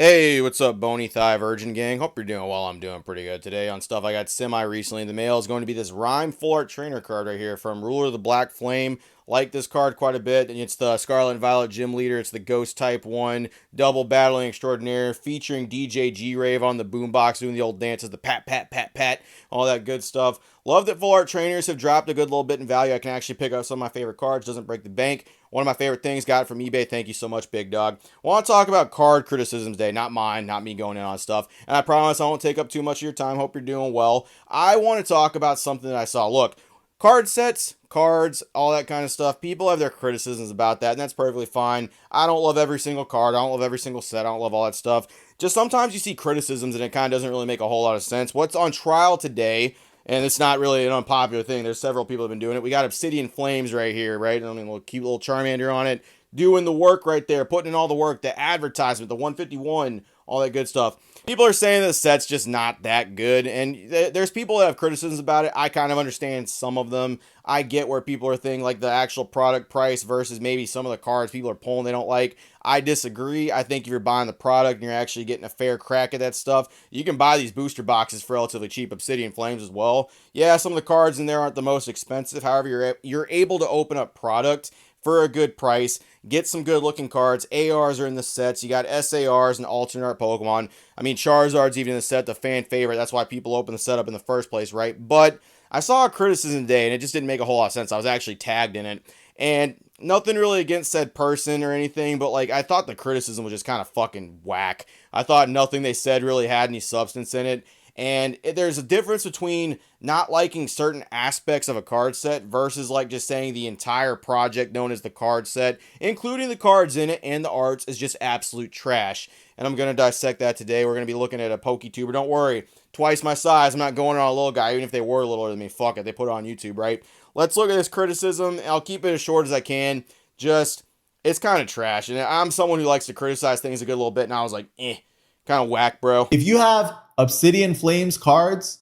Hey, what's up, Bony Thigh Virgin Gang? Hope you're doing well. I'm doing pretty good today. On stuff I got semi recently in the mail is going to be this Rhyme Full Art Trainer card right here from Ruler of the Black Flame. Like this card quite a bit, and it's the Scarlet and Violet Gym Leader. It's the Ghost Type 1 Double Battling Extraordinaire featuring DJ G-Rave on the boombox doing the old dances, the pat, pat, pat, pat, all that good stuff. Love that Full Art Trainers have dropped a good little bit in value. I can actually pick up some of my favorite cards. Doesn't break the bank. One of my favorite things, got it from eBay. Thank you so much, big dog. I want to talk about card criticisms today, not mine, not me going in on stuff. And I promise I won't take up too much of your time. Hope you're doing well. I want to talk about something that I saw. Look, card sets, cards, all that kind of stuff. People have their criticisms about that, and that's perfectly fine. I don't love every single card. I don't love every single set. I don't love all that stuff. Just sometimes you see criticisms, and it kind of doesn't really make a whole lot of sense. What's on trial today? And it's not really an unpopular thing. There's several people that have been doing it. We got Obsidian Flames right here, right? I mean, little cute little Charmander on it, doing the work right there, putting in all the work, the advertisement, the 151, all that good stuff. People are saying the set's just not that good, and there's people that have criticisms about it. I kind of understand some of them. I get where people are thinking like the actual product price versus maybe some of the cards people are pulling they don't like. I disagree. I think if you're buying the product and you're actually getting a fair crack at that stuff, you can buy these booster boxes for relatively cheap. Obsidian Flames as well. Yeah, some of the cards in there aren't the most expensive. However, you're able to open up product for a good price. Get some good looking cards. ARs are in the sets. You got SARs and alternate art Pokemon. I mean, Charizard's even in the set, the fan favorite. That's why people open the set up in the first place, right? But I saw a criticism today, and it just didn't make a whole lot of sense. I was actually tagged in it. And nothing really against said person or anything, but like I thought the criticism was just kind of fucking whack. I thought nothing they said really had any substance in it. And there's a difference between not liking certain aspects of a card set versus like just saying the entire project known as the card set, including the cards in it and the arts, is just absolute trash. And I'm going to dissect that today. We're going to be looking at a PokeTuber. Don't worry, twice my size. I'm not going on a little guy, even if they were littler than me. Fuck it, they put it on YouTube, right? Let's look at this criticism. I'll keep it as short as I can. Just, it's kind of trash. And I'm someone who likes to criticize things a good little bit, and I was like, kind of whack, bro. If you have Obsidian Flames cards,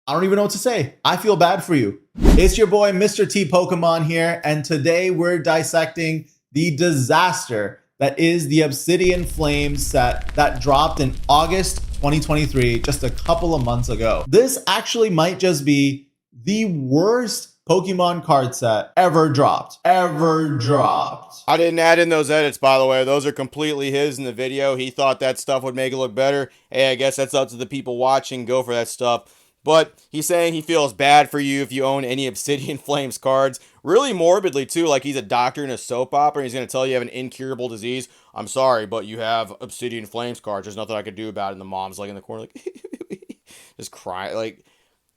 I don't even know what to say. I feel bad for you. It's your boy, Mr. T Pokemon here, and today we're dissecting the disaster that is the Obsidian Flames set that dropped in August 2023, just a couple of months ago. This actually might just be the worst Pokemon card set ever dropped. I didn't add in those edits, by the way. Those are completely his in the video. He thought that stuff would make it look better. Hey, I guess that's up to the people watching. Go for that stuff. But he's saying he feels bad for you if you own any Obsidian Flames cards. Really morbidly, too. Like he's a doctor in a soap opera. And he's going to tell you have an incurable disease. I'm sorry, but you have Obsidian Flames cards. There's nothing I could do about it. And the mom's like in the corner, like, just crying. Like,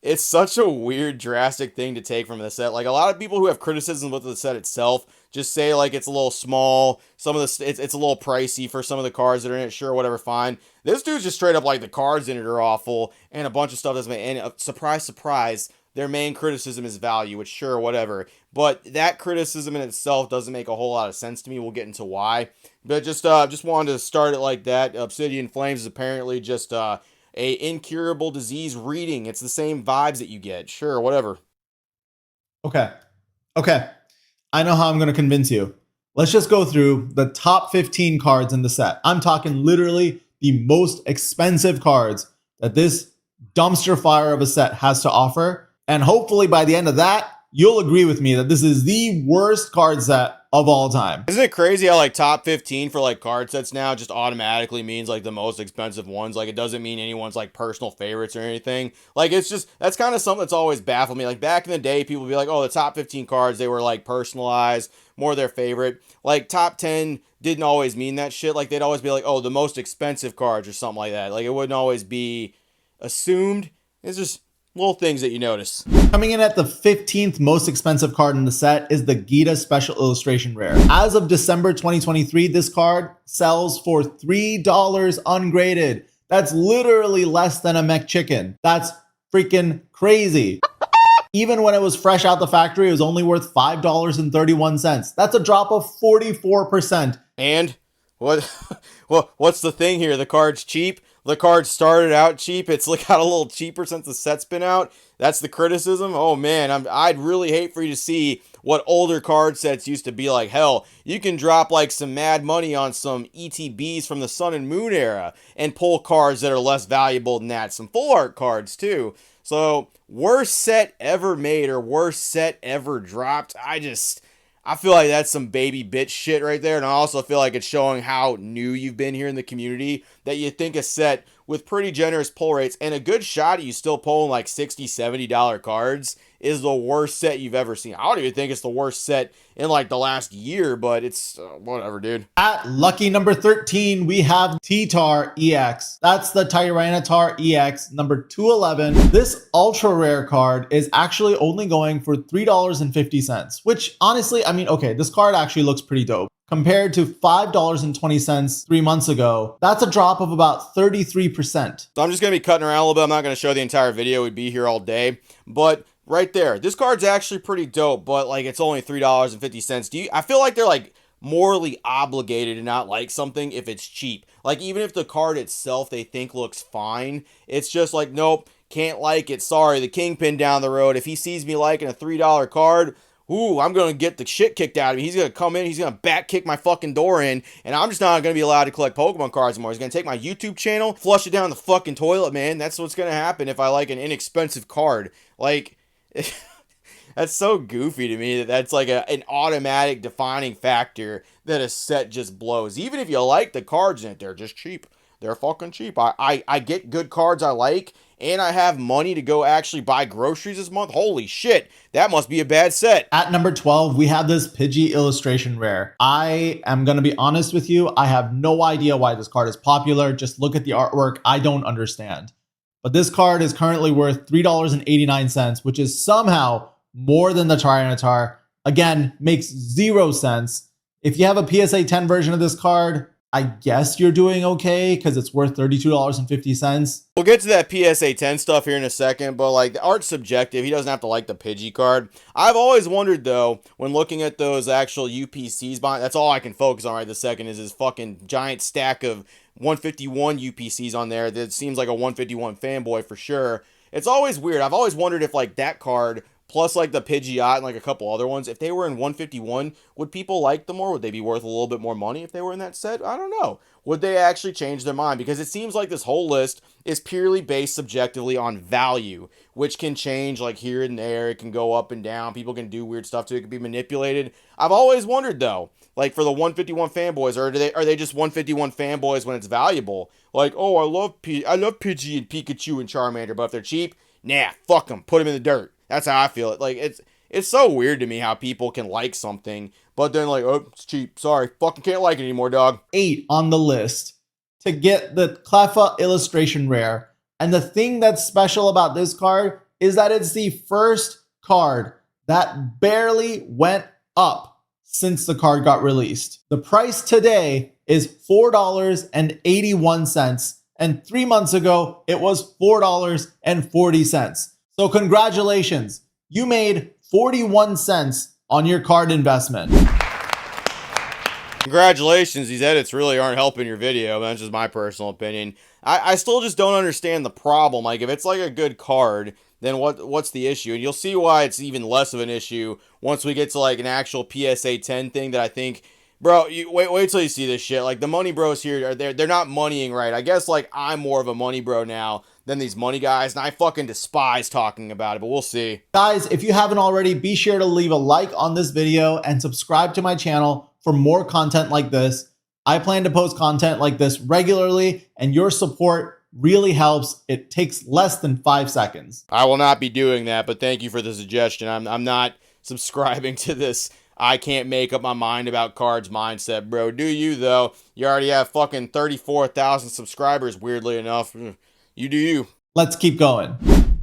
it's such a weird, drastic thing to take from the set. Like a lot of people who have criticism with the set itself just say like it's a little small. Some of the it's a little pricey for some of the cards that are in it. Sure, whatever, fine. This dude's just straight up like the cards in it are awful, and a bunch of stuff doesn't make. And surprise, surprise, their main criticism is value, which sure, whatever. But that criticism in itself doesn't make a whole lot of sense to me. We'll get into why. But just wanted to start it like that. Obsidian Flames is apparently just a incurable disease reading. It's the same vibes that you get. Sure, whatever. Okay. I know how I'm going to convince you. Let's just go through the top 15 cards in the set. I'm talking literally the most expensive cards that this dumpster fire of a set has to offer. And hopefully by the end of that, you'll agree with me that this is the worst card set of all time. Isn't it crazy how like top 15 for like card sets now just automatically means like the most expensive ones? Like it doesn't mean anyone's like personal favorites or anything. Like it's just, that's kind of something that's always baffled me. Like back in the day, people would be like, oh, the top 15 cards, they were like personalized, more their favorite. Like top 10 didn't always mean that shit. Like they'd always be like, oh, the most expensive cards or something like that. Like it wouldn't always be assumed. It's just little things that you notice. Coming in at the 15th most expensive card in the set is the Gita Special Illustration Rare. As of December 2023, this card sells for $3 ungraded. That's literally less than a McChicken. That's freaking crazy. Even when it was fresh out the factory, it was only worth $5.31. That's a drop of 44%. And What? What's the thing here? The card's cheap. The card started out cheap. It's like got a little cheaper since the set's been out. That's the criticism. Oh man, I'd really hate for you to see what older card sets used to be like. Hell, you can drop like some mad money on some ETBs from the Sun and Moon era and pull cards that are less valuable than that. Some full art cards too. So worst set ever made or worst set ever dropped. I feel like that's some baby bitch shit right there. And I also feel like it's showing how new you've been here in the community that you think a set with pretty generous pull rates and a good shot at you still pulling like $60, $70 cards is the worst set you've ever seen. I don't even think it's the worst set in like the last year, but it's whatever, dude. At lucky number 13, we have T-Tar EX. That's the Tyranitar EX number 211. This ultra rare card is actually only going for $3.50, which honestly, I mean, okay, this card actually looks pretty dope. Compared to $5.20 3 months ago, that's a drop of about 33%. So I'm just going to be cutting around a little bit. I'm not going to show the entire video. We'd be here all day. But right there, this card's actually pretty dope, but like it's only $3.50. I feel like they're like morally obligated to not like something if it's cheap. Like even if the card itself they think looks fine, it's just like, nope, can't like it. Sorry, the Kingpin down the road, if he sees me liking a $3 card, ooh, I'm going to get the shit kicked out of me. He's going to come in, he's going to back kick my fucking door in, and I'm just not going to be allowed to collect Pokemon cards anymore. He's going to take my YouTube channel, flush it down the fucking toilet, man. That's what's going to happen if I like an inexpensive card. Like, that's so goofy to me that that's like an automatic defining factor that a set just blows. Even if you like the cards in it, they're just cheap. They're fucking cheap. I get good cards I like, and I have money to go actually buy groceries this month. Holy shit, that must be a bad set. At number 12, we have this Pidgey illustration rare. I am going to be honest with you. I have no idea why this card is popular. Just look at the artwork. I don't understand. But this card is currently worth $3.89, which is somehow more than the Tyranitar. Again, makes zero sense. If you have a PSA 10 version of this card, I guess you're doing okay because it's worth $32.50. We'll get to that PSA 10 stuff here in a second, but like the art's subjective. He doesn't have to like the Pidgey card. I've always wondered though, when looking at those actual UPCs, that's all I can focus on right this second is this fucking giant stack of 151 UPCs on there that seems like a 151 fanboy for sure. It's always weird. I've always wondered if like that card plus like the Pidgeot and like a couple other ones, if they were in 151, would people like them more? Would they be worth a little bit more money if they were in that set? I don't know. Would they actually change their mind? Because it seems like this whole list is purely based subjectively on value, which can change like here and there. It can go up and down. People can do weird stuff to it. It can be manipulated. I've always wondered though, like for the 151 fanboys, or are they just 151 fanboys when it's valuable? Like, oh, I love Pidgey and Pikachu and Charmander, but if they're cheap, nah, fuck them. Put them in the dirt. That's how I feel it. Like it's so weird to me how people can like something, but then like, oh, it's cheap. Sorry, fucking can't like it anymore, dog. 8 on the list to get the Cleffa illustration rare. And the thing that's special about this card is that it's the first card that barely went up since the card got released. The price today is $4.81, and 3 months ago it was $4.40. So congratulations, you made 41 cents on your card investment. Congratulations, these edits really aren't helping your video. That's just my personal opinion. I still just don't understand the problem. Like, if it's like a good card, then what's the issue? And you'll see why it's even less of an issue once we get to like an actual PSA 10 thing that I think, bro, wait till you see this shit. Like the money bros here, they're not moneying right. I guess like I'm more of a money bro now than these money guys, and I fucking despise talking about it, but we'll see. Guys, if you haven't already, be sure to leave a like on this video and subscribe to my channel for more content like this. I plan to post content like this regularly, and your support really helps. It takes less than 5 seconds. I will not be doing that, but thank you for the suggestion. I'm not subscribing to this I can't make up my mind about cards mindset, bro. Do you, though? You already have fucking 34,000 subscribers, weirdly enough. You do you. Let's keep going.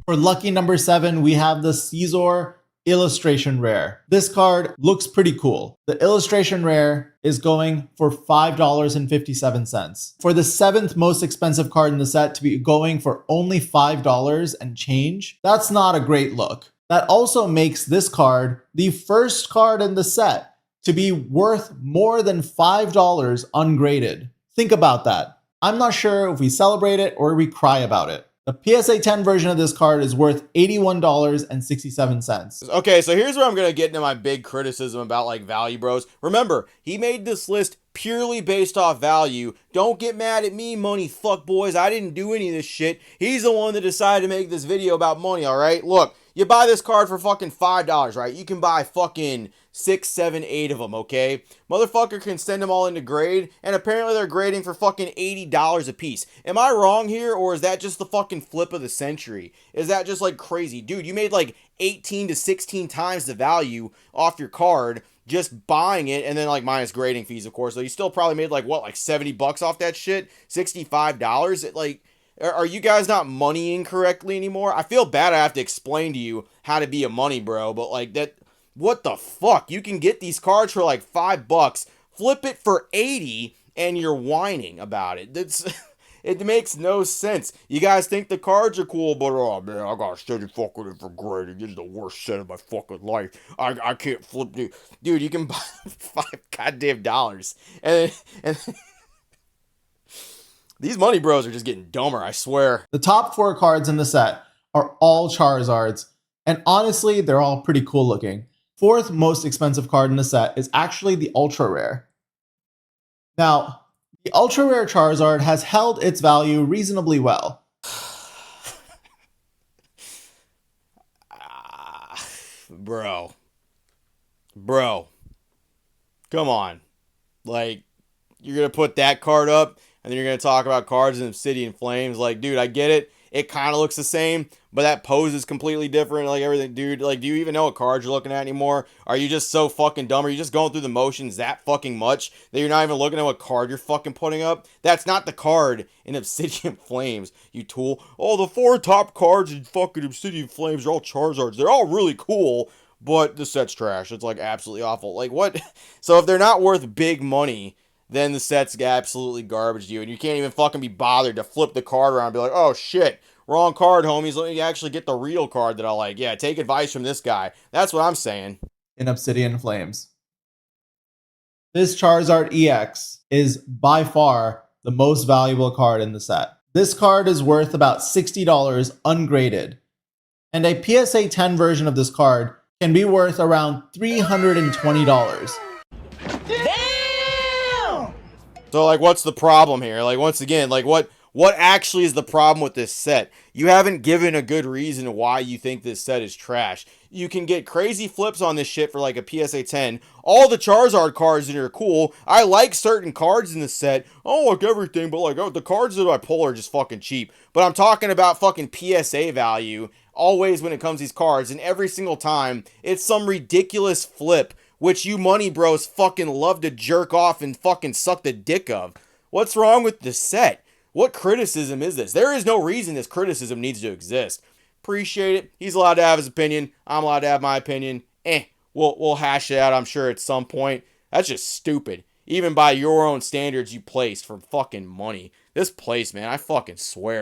For lucky number 7, we have the Caesar illustration rare. This card looks pretty cool. The illustration rare is going for $5.57. For the 7th most expensive card in the set to be going for only $5 and change, that's not a great look. That also makes this card the first card in the set to be worth more than $5 ungraded. Think about that. I'm not sure if we celebrate it or we cry about it. The PSA 10 version of this card is worth $81.67. Okay, so here's where I'm going to get into my big criticism about like Value Bros. Remember, he made this list purely based off value. Don't get mad at me, money fuck boys. I didn't do any of this shit. He's the one that decided to make this video about money, all right? Look, you buy this card for fucking $5, right? You can buy fucking 6, 7, 8 of them, okay? Motherfucker can send them all into grade, and apparently they're grading for fucking $80 a piece. Am I wrong here, or is that just the fucking flip of the century? Is that just like crazy? Dude, you made like 18 to 16 times the value off your card just buying it, and then like minus grading fees, of course. So you still probably made like what, like $70 off that shit? $65? It like, are you guys not moneying correctly anymore? I feel bad I have to explain to you how to be a money bro, but like that, what the fuck? You can get these cards for like $5, flip it for 80, and you're whining about it. That's it makes no sense. You guys think the cards are cool, but oh man, I got steady fucking it for grading. This is the worst set of my fucking life. I can't flip, dude. You can buy $5 and these money bros are just getting dumber, I swear. The top 4 cards in the set are all Charizards, and honestly, they're all pretty cool looking. Fourth most expensive card in the set is actually the Ultra Rare. Now, the Ultra Rare Charizard has held its value reasonably well. Bro, come on. Like, you're going to put that card up, and then you're going to talk about cards in Obsidian Flames. Like, dude, I get it. It kind of looks the same, but that pose is completely different. Like, everything, dude. Like, do you even know what cards you're looking at anymore? Are you just so fucking dumb? Are you just going through the motions that fucking much that you're not even looking at what card you're fucking putting up? That's not the card in Obsidian Flames, you tool. Oh, the 4 top cards in fucking Obsidian Flames are all Charizards. They're all really cool, but the set's trash. It's, like, absolutely awful. Like, what? So if they're not worth big money, then the set's absolutely garbage to you, and you can't even fucking be bothered to flip the card around and be like, oh shit, wrong card, homies. Let me actually get the real card that I like. Yeah, take advice from this guy. That's what I'm saying. In Obsidian Flames, this Charizard EX is by far the most valuable card in the set. This card is worth about $60 ungraded, and a PSA 10 version of this card can be worth around $320. So, like, what's the problem here? Like, once again, like, what actually is the problem with this set? You haven't given a good reason why you think this set is trash. You can get crazy flips on this shit for, like, a PSA 10. All the Charizard cards in here are cool. I like certain cards in this set. I don't like everything, but, like, oh, the cards that I pull are just fucking cheap. But I'm talking about fucking PSA value always when it comes to these cards, and every single time, it's some ridiculous flip which you money bros fucking love to jerk off and fucking suck the dick of. What's wrong with the set? What criticism is this? There is no reason this criticism needs to exist. Appreciate it. He's allowed to have his opinion. I'm allowed to have my opinion. We'll hash it out, I'm sure, at some point. That's just stupid. Even by your own standards you placed for fucking money. This place, man, I fucking swear.